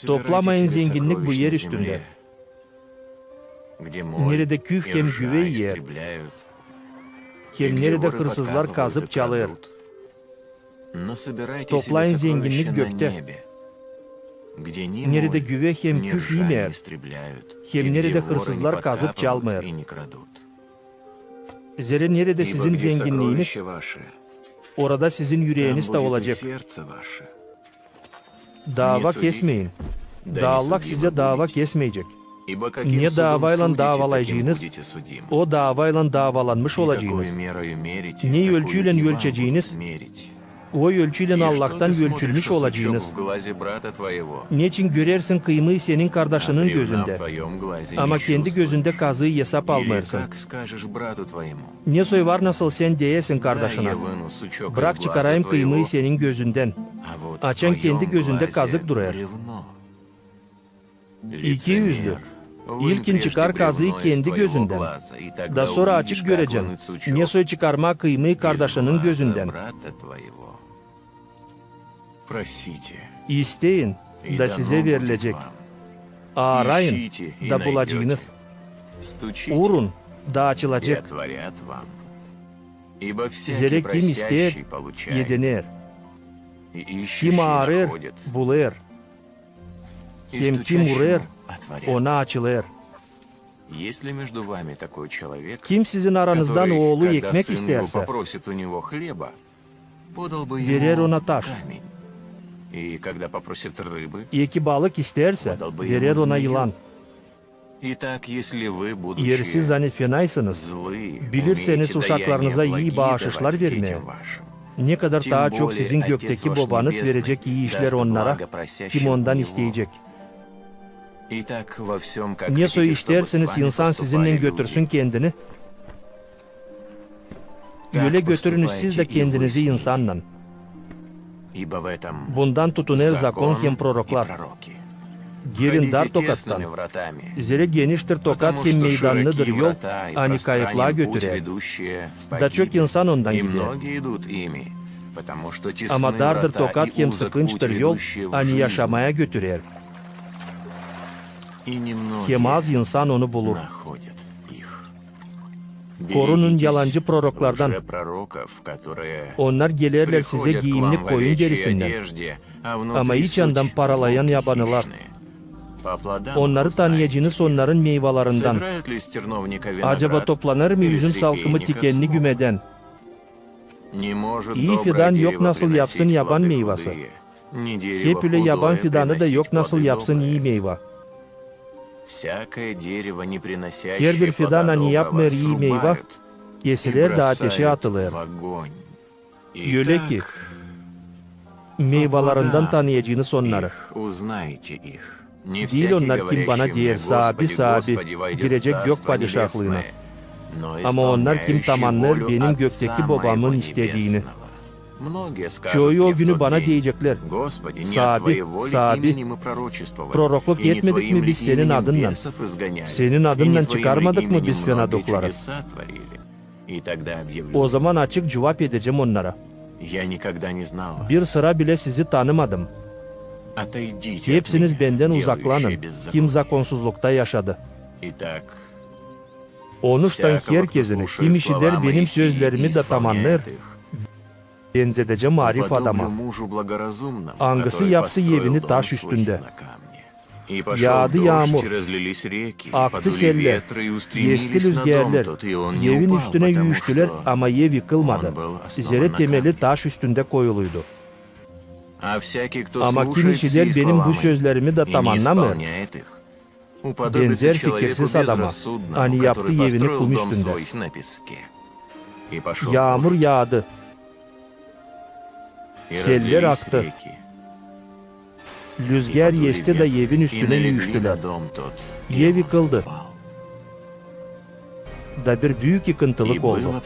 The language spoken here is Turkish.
Toplamayın zenginlik bu yer üstünde. Nerede küf hem güvey yer, hem nerede hırsızlar kazıp çalır. Toplayın zenginlik gökte. Nerede güve hem küf yemer, hem nerede hırsızlar kazıp çalmıyor. Zira nerede sizin zenginliğiniz, orada sizin yüreğiniz de olacak. Dava kesmeyin. Allah size dava kesmeyecek. Ne davayla davalayacağınız, o davayla davalanmış olacağınız. Ne ölçüyle ölçeceğiniz, o ölçüyle Allah'tan ölçülmüş olacağınız. Niçin görersin kıymayı senin kardeşinin gözünde, ama kendi gözünde kazığı hesap almıyorsun. Ne soy var nasıl sen diyesin kardeşine, bırak çıkarayım kıymayı senin gözünden, açan kendi gözünde kazık durar. İki yüzlü. İlkin çıkar kazıyı kendi gözünden, da sonra açık göreceksin, ne soy çıkarma kıymayı kardeşinin gözünden. İsteyin, da size verilecek. Arayın, da bulacağınız. Uğrun, da açılacak. Zira kim ister, yediner. Kim arar, bulur. Hem kim uğrar, ona açılır. Kim sizin aranızdan oğlu ekmek isterse, verir ona taş. İki balık isterse, verir ona yılan. Eğer siz hani fenaysınız, bilirseniz uşaklarınıza iyi bağışışlar vermeye, ne kadar daha çok sizin gökteki babanız verecek iyi işler onlara, kim ondan isteyecek. Ne soy isterseniz insan sizinle götürsün kendini, öyle götürünüz siz de kendinizi insanla. Bundan tutunur zakon hem proroklar. Girin dar tokattan. Zira geniştir tokat hem meydanlıdır yol, ani kayıplığa götürer. Da çok insan ondan gider. Ama dardır tokat hem sıkınçtır yol, ani yaşamaya götürer. Hem az insan onu bulur. Korunun yalancı proroklardan. Onlar gelirler size giyimli koyun derisinden. Ama iç yandan paralayan yabanılar. Onları tanıyacağınız onların meyvelerinden. Acaba toplanır mı üzüm salkımı tikenli gümeden? İyi fidan yok nasıl yapsın yaban meyvası. Hep öyle yaban fidanı da yok nasıl yapsın iyi meyve. Her bir fidan hani yapmıyor iyi meyve, kesilir de ateşe atılır. Öyle ki, meyvelerinden tanıyacağınız onları. Değil onlar kim bana diyer sahibi girecek gök padişahlığına. Ama onlar kim tamamlar benim gökteki babamın istediğini. Çoğu o günü bana diyecekler, sahibi, prorokluk etmedik mi biz senin adınla? Senin adınla çıkarmadık mı biz fenadokları? O zaman açık cevap edeceğim onlara. Bir sıra bile sizi tanımadım. Hepsiniz benden uzaklanın. Kim zakonsuzlukta yaşadı? Onuştan herkesini, kim işider benim sözlerimi de tamamlar, benzedeceğim arif adama. Hangisi yaptı evini taş üstünde? Yağdı yağmur, aktı seller, esti rüzgarlar, evin üstüne yürüştüler ama ev yıkılmadı. Zira temeli taş üstünde koyuluydu. Ama kim işider benim bu sözlerimi de tamamlamıyor, benzer fikirsiz adama, hani yaptı evini kum üstünde. Yağmur yağdı, seller aktı, rüzgar esti de evin üstüne yürüştüler. Ev yıkıldı. Da bir büyük yıkıntılık oldu.